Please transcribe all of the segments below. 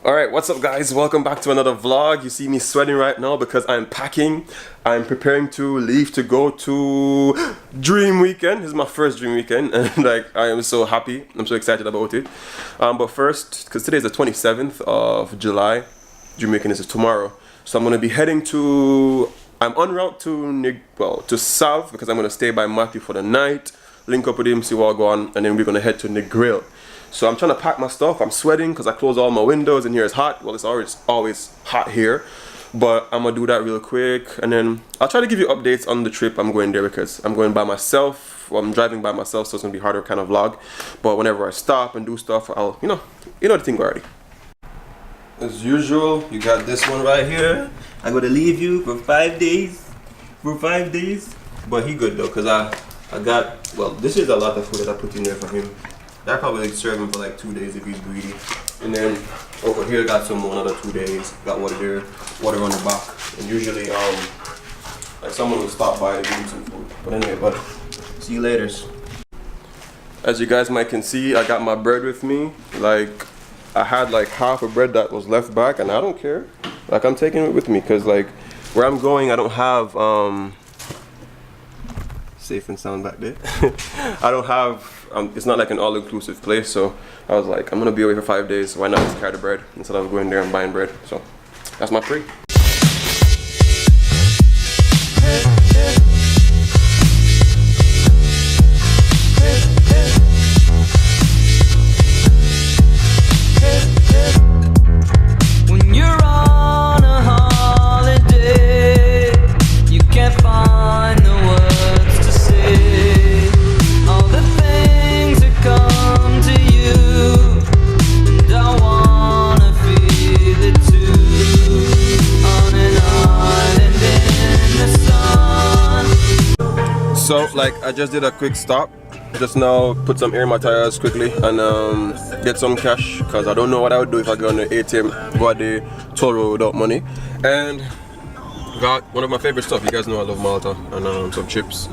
Alright, what's up guys? Welcome back to another vlog. You see me sweating right now because I'm packing. I'm preparing to leave to go to Dream Weekend. This is my first Dream Weekend and like I am so happy. I'm so excited about it. But first, because today is the 27th of July, Dream Weekend is tomorrow. So I'm going to be heading to, I'm en route to South because I'm going to stay by Matthew for the night. Link up with him, see what I go on, and then we're going to head to Negril. So I'm trying to pack my stuff. I'm sweating because I closed all my windows and here it's hot. Well, it's always hot here. But I'm going to do that real quick. And then I'll try to give you updates on the trip I'm going there because I'm going by myself. Well, I'm driving by myself, so it's going to be harder kind of vlog. But whenever I stop and do stuff, I'll, you know the thing already. As usual, you got this one right here. I'm going to leave you for 5 days. But he good though because I got, well, this is a lot of food that I put in there for him. That probably serve him for like 2 days if he's greedy. And then over here got some more another 2 days. Got water there, water on the back. And usually like someone will stop by to give him some food. But anyway, but see you later. As you guys might can see, I got my bread with me. Like I had like half a bread that was left back and I don't care. Like I'm taking it with me because like where I'm going I don't have safe and sound back there. I don't have it's not like an all-inclusive place, so I was like I'm gonna be away for 5 days, so why not just carry the bread instead of going there and buying bread. So that's my free. So like I just did a quick stop just now, put some air in my tires quickly and get some cash because I don't know what I would do if I go on the ATM, go at the toll road without money. And got one of my favorite stuff. You guys know I love Malta and some chips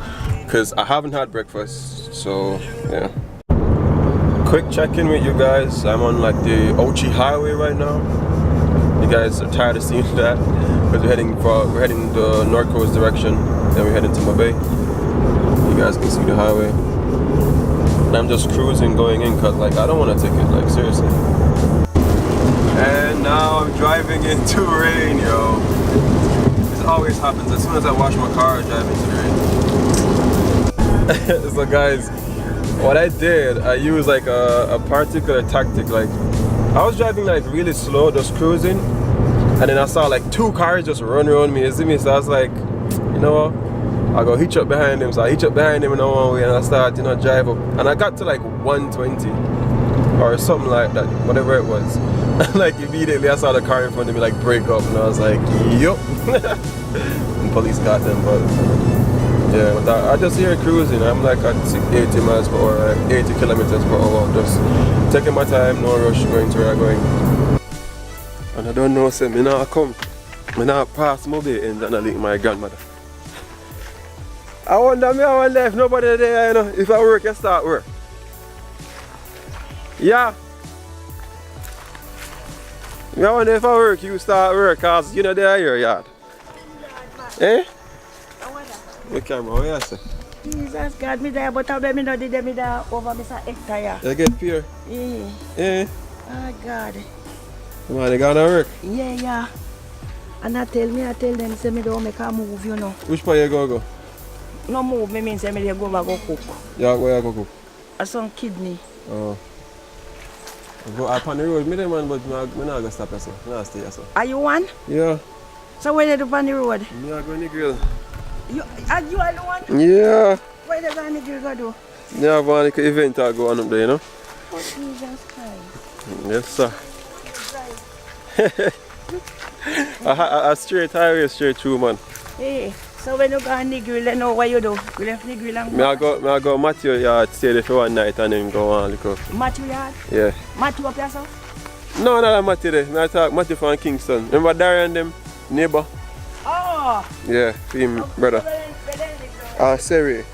because I haven't had breakfast, so yeah. Quick check-in with you guys. I'm on like the Ochi highway right now. You guys are tired of seeing that because we're heading the North Coast direction, then we're heading to Baee. You guys can see the highway. And I'm just cruising going in because like I don't want to take it, like seriously. And now I'm driving into rain, yo. This always happens. As soon as I wash my car, I drive into rain. So guys, what I did, I used like a particular tactic. Like I was driving like really slow, just cruising, and then I saw like 2 cars just run around me, you see me? So I was like, you know what? I go hitch up behind him, so I hitch up behind him in one way and I start, drive up. And I got to like 120 or something like that, whatever it was. And like immediately I saw the car in front of me like break up and I was like, yup. And police got them, but yeah, but I just here cruising. I'm like at 80 miles per hour, like 80 kilometers per hour, just taking my time, no rush going to where I'm going. And I don't know, say, me not come, me not pass my Baee and I link my grandmother. I wonder if nobody there, if I work, I start work. Yeah. I wonder if I work, you start work, cause you know they are your yard. Eh? What camera, what you say? Jesus God, me there, but I bet me not did me there over Mr. Hector. You get peer? Yeah. Eh? Oh God. Come on, they gonna work? Yeah. And I tell them, say me don't make a move, you know. Which part you go? No move, me means say me go back go cook. Yeah, where you go cook? Some kidney. Oh. I go up on the road, me there man, but me not gonna stop yourself. Me not stay yourself. Are you one? Yeah. So where you do on the road? Me are going to grill. You are the one? Yeah. Where the van grill go do? Yeah, one event I go on up there, Oh Jesus Christ. Yes sir. A straight highway, straight through man. Hey. So when you go on the grill, you know what you do? You left the grill and go? I go Matthew yard, stay there for one night and then go on look up. Matthew yard? Yeah. Matthew up yourself? No, not Matthew there. I talk Matthew from Kingston. Remember Darian them? Neighbor? Oh! Yeah, him brother. Seri.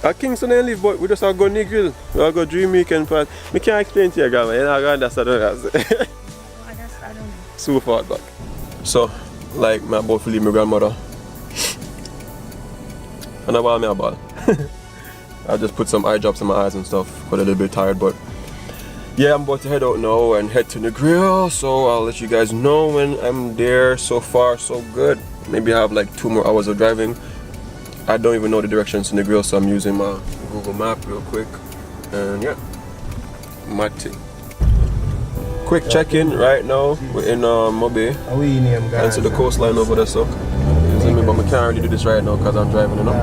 At Kingston I live, but we just all go Negril. We all go Dream Weekend part. I can't explain to you, grandma. You know, I understand what I say. I don't know. So far back. So, like, I'm about to leave my grandmother. And I ball me a ball. I just put some eye drops in my eyes and stuff. Got a little bit tired, but yeah, I'm about to head out now and head to Negril. So I'll let you guys know when I'm there. So far, so good. Maybe I have like 2 more hours of driving. I don't even know the directions to Negril, so I'm using my Google map real quick. And yeah, Matty. Quick check-in right now. We're in Baee. And to the coastline over there, so. You see me, but I can't really do this right now because I'm driving, you know.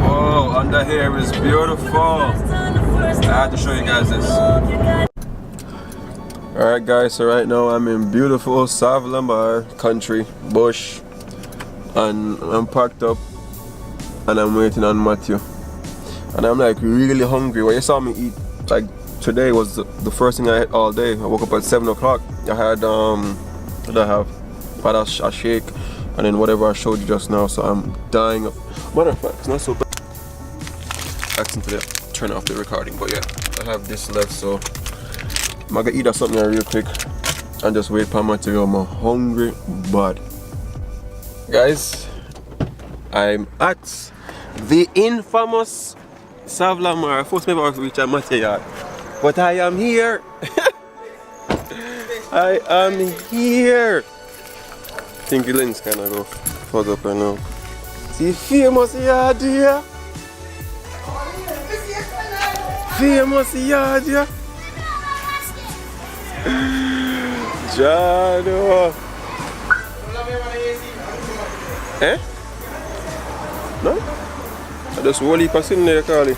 Oh, under here is beautiful. I had to show you guys this. Alright guys, so right now I'm in beautiful Lamar country, bush. And I'm packed up and I'm waiting on Matthew. And I'm like really hungry. When you saw me eat, like today was the first thing I ate all day. I woke up at 7 o'clock. I had, what did I have? I had a shake and then whatever I showed you just now, so I'm dying of. Matter of fact, it's not so bad. Accidentally turn off the recording, but yeah, I have this left, so I'm gonna eat something real quick and just wait for Matthew. I'm hungry bad. Guys, I'm at the infamous Lamar. First time I reach Matthew yard, but I am here. I am here. I think the lens kind of go fog up right now. See, famous yard here. Famous yard here. Jado. Eh? No? I just whole heap of sin there, Carly.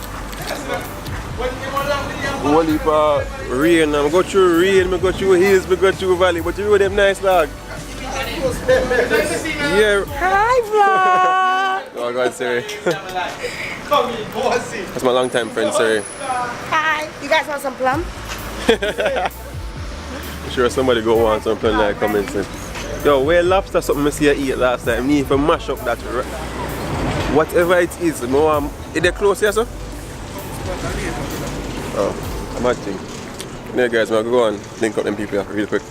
Whole heap of rain. I go through rain, I go through hills, I go through valley, but you know them nice dog. Yeah. Hi vlog! Oh God, sorry. That's my long time friend, sorry. Hi! You guys want some plum? I'm sure somebody go want some plum like comments. Yo, where lobster something I see you eat last time? Me if I mash up that whatever it is, no, is they close here, sir? Oh, I'm acting. Yeah guys, I'm gonna go and link up them people here real quick.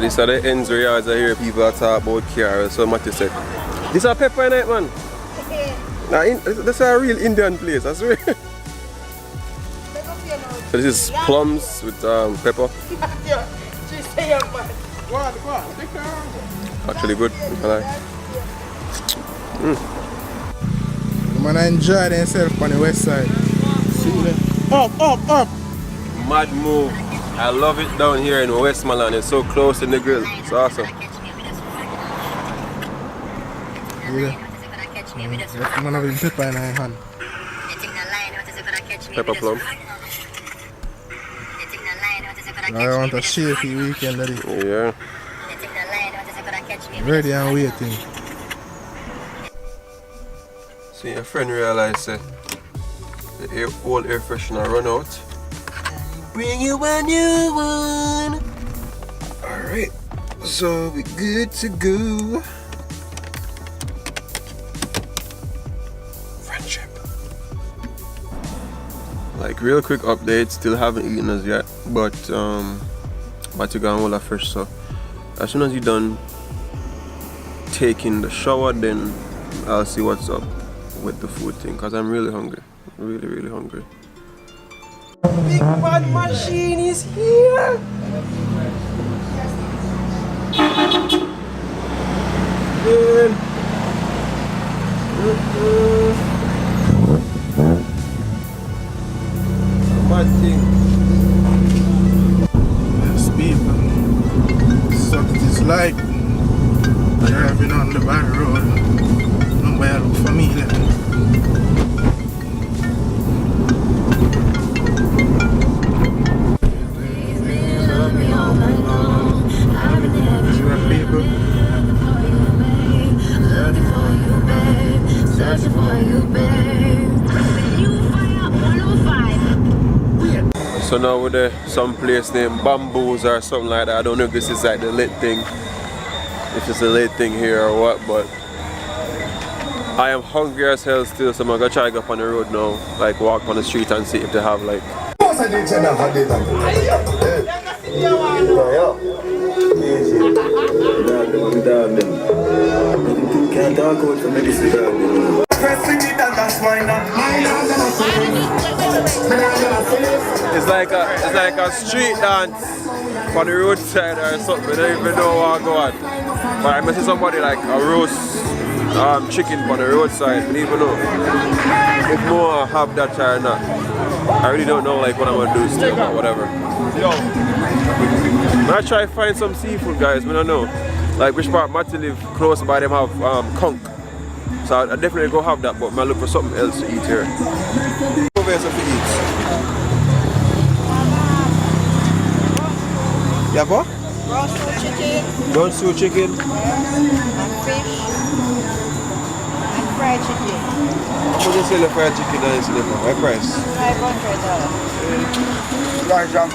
These are the ends where I hear people talk about cars, so Matthew said. This is a pepper night, man. This is a real Indian place, I swear. So this is plums with pepper. Actually good, I like. Man, I enjoy themselves on the west side. Up. Mad move. I love it down here in Westmoreland. It's so close to Negril. It's awesome. Yeah. Man, have pepper in my hand. Pepper plum. I want a shaky weekend, daddy. Yeah. Ready and waiting. See, a friend realized that the old air freshener run out. Bring you a new one. Alright, so we good to go. Friendship. Like real quick update, still haven't eaten as yet, but about to go and hold a fish, so as soon as you're done taking the shower, then I'll see what's up with the food thing, because I'm really hungry. Really hungry. Big bad machine is here. Bad thing. Speed, man. So it is like driving on the bad road. Nobody look for me there. So now we're there, some place named Bamboos or something like that. I don't know if this is like the lit thing, if it's a lit thing here or what, but I am hungry as hell still, so I'm gonna try to go up on the road now, like walk on the street and see if they have like. It's like a street dance on the roadside or something. I don't even know what go on. But I must see somebody like a roast chicken on the roadside. I don't even know if more have that or not. I really don't know like what I'm gonna do still, but whatever. I'm gonna try to find some seafood, guys. I don't know. Like which part Matty live close by them have conch. So I definitely go have that, but I look for something else to eat here. Over here something to eat. Yeah, what? Roast chicken. Roast chicken. And fish. And fried chicken. How much you sell the fried chicken and the what price? $500. Large jump.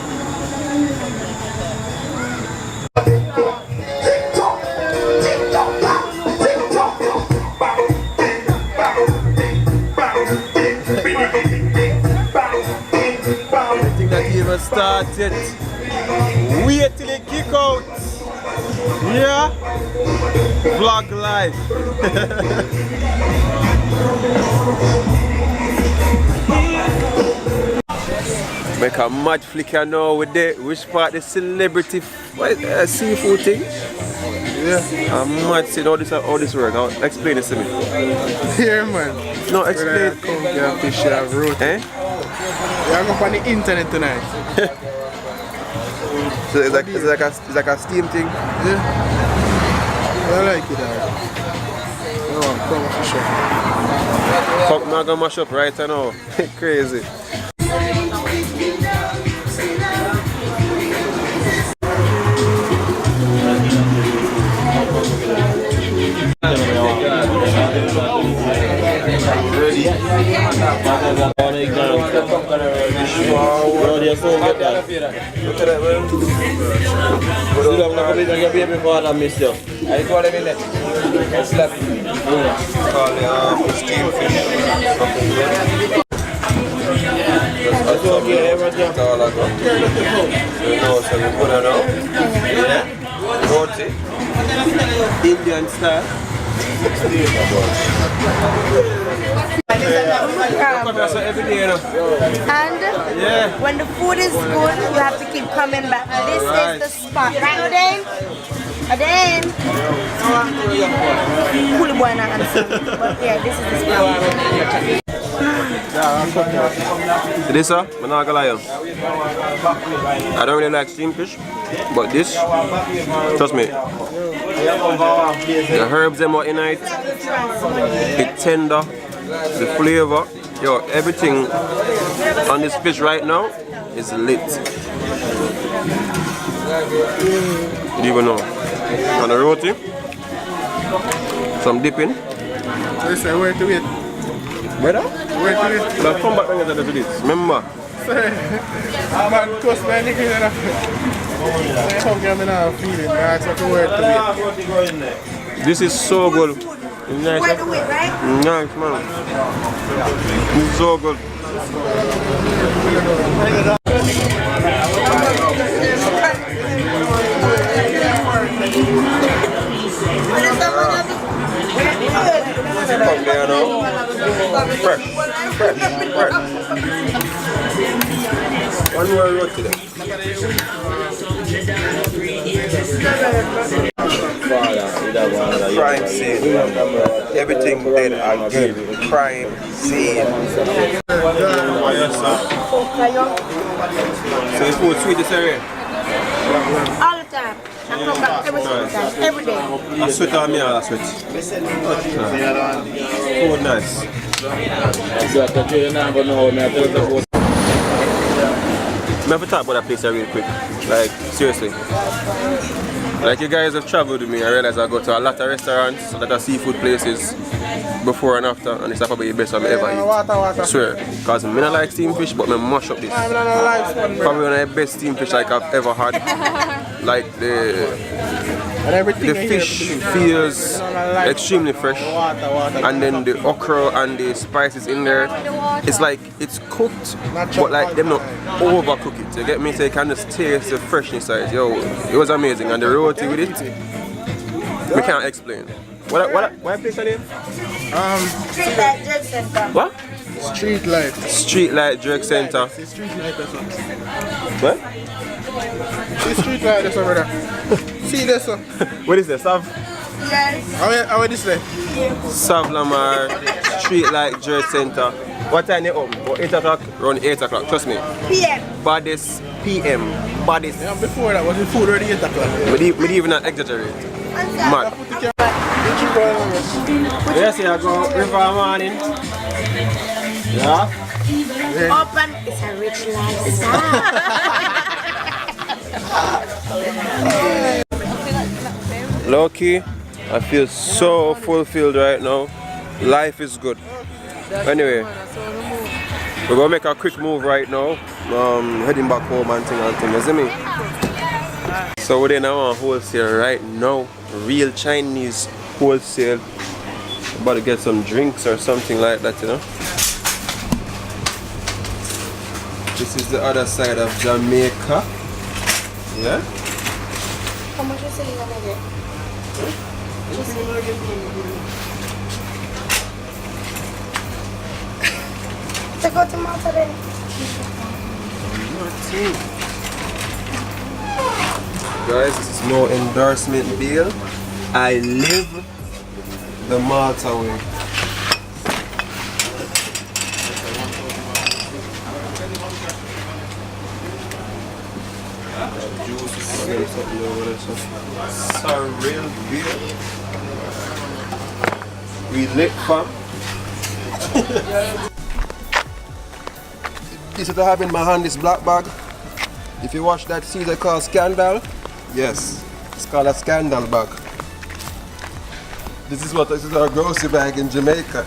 Even started. Wait till it kick out. Yeah. Vlog life. Make a mad flicker now with the which part the celebrity seafood thing. Yeah. I'm mad seeing how this work. Now explain this to me. Here, man. No, explain. Come fish have root. Eh? You're going on the internet tonight. So it's like a steam thing. Yeah. I like it. Oh, come fish up. Fuck, I'm gonna mash up right now. Crazy. Steam fish. Indian style. And when the food is good, you have to keep coming back. This is the spot. Right, Aden? Cool boy not answer. But yeah, this is the spot. This I'm not gonna lie. I don't really like steamed fish, but this, trust me, the herbs them are in it, it's tender, the flavor, yo, everything on this fish right now is lit. You don't even know. On the roti, some dipping. Listen, where to eat? Where that? Where to eat? Now come back and get to this. Remember? Sorry. Man, cost my nigga enough. Come get me now feeling. I have to where to eat. This is so good. Nice. Where do we, right? Nice, man. This is so good. Come there now. Fresh. One more roti there. Crime scene. Everything dead and good. Crime scene. So it's food sweet this area? All the time. I come back every single time. Every day. I sweat on me, I sweat. Food nice. I have to talk about that place real quick. Like, seriously. Like, you guys have traveled with me, I realize I go to a lot of restaurants, a lot of seafood places before and after, and it's probably the best I've ever eaten. I swear. Because I don't like steamed fish, but I mash up this. Probably one of the best steamed fish like I've ever had. Like, the fish feels extremely fresh, and then the okra and the spices in there, it's like it's cooked, but like them not overcook it. You get me? So you can just taste the freshness of it. Yo, it was amazing, and the roti with it, we can't explain. What place are they? Street Light Jerk Center. What? Street light. Street Light Jerk Center. Street light or something. What? See street light or something. See this one. What is that? Sav? Yes. How this way? Sav Lamar, Street Light Jerk Center. What time they open? About 8 o'clock? Around 8 o'clock, trust me. PM. Baddest PM. Baddest. Yeah, before that was the food already 8 o'clock. We even not exaggerate. Mad. Yes, I go river morning. Yeah. Open. It's a rich lifestyle. Low key, I feel so fulfilled right now. Life is good. Anyway, we're gonna make a quick move right now. Heading back home and thing, you see me? So we're in our wholesale right now. Real Chinese wholesale. About to get some drinks or something like that, you know. This is the other side of Jamaica. Yeah? How much you say you're gonna get? To go to Malta then. Guys, this is no endorsement deal. I live the Malta way. Surreal beer. We lit fam. This is what I have in my hand, this black bag. If you watch that series called Scandal, yes, it's called a Scandal bag. This is our grocery bag in Jamaica.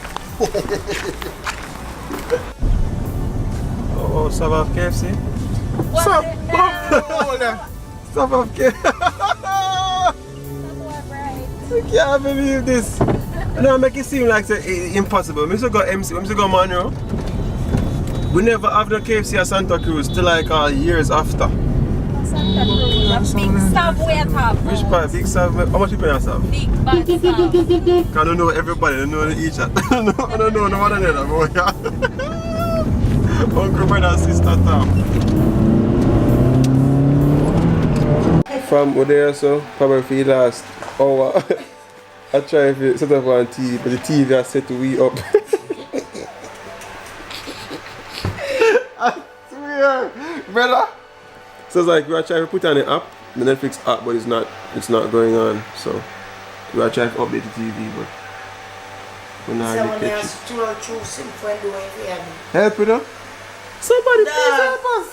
Oh, some of KFC. Some of KFC. I can't believe this. No, I make it seem like it's impossible. We used to go MC, we used to go Monroe. We never have no KFC at Santa Cruz till like years after. Santa Cruz, a big Subway top. Which part? Big Subway? How much you pay yourself? Big bad Sub. Cause I don't know everybody, I don't know each other. I don't know no one another. Uncle, brother, sister, Tom. From there, so probably for the last hour, I try to set up on TV, but the TV has set way up. I swear, brother. So it's like we are trying to put on the app, the Netflix app, but it's not going on. So we are trying to update the TV, but we're not really catching it. Help you know? Somebody please help us.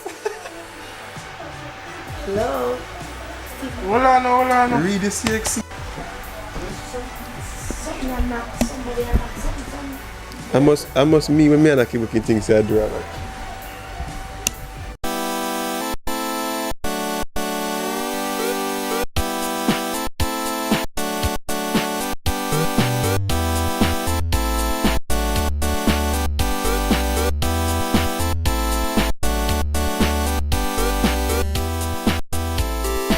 Hello. Hold on. Read the CXC. I must me when me and I keep looking things I do.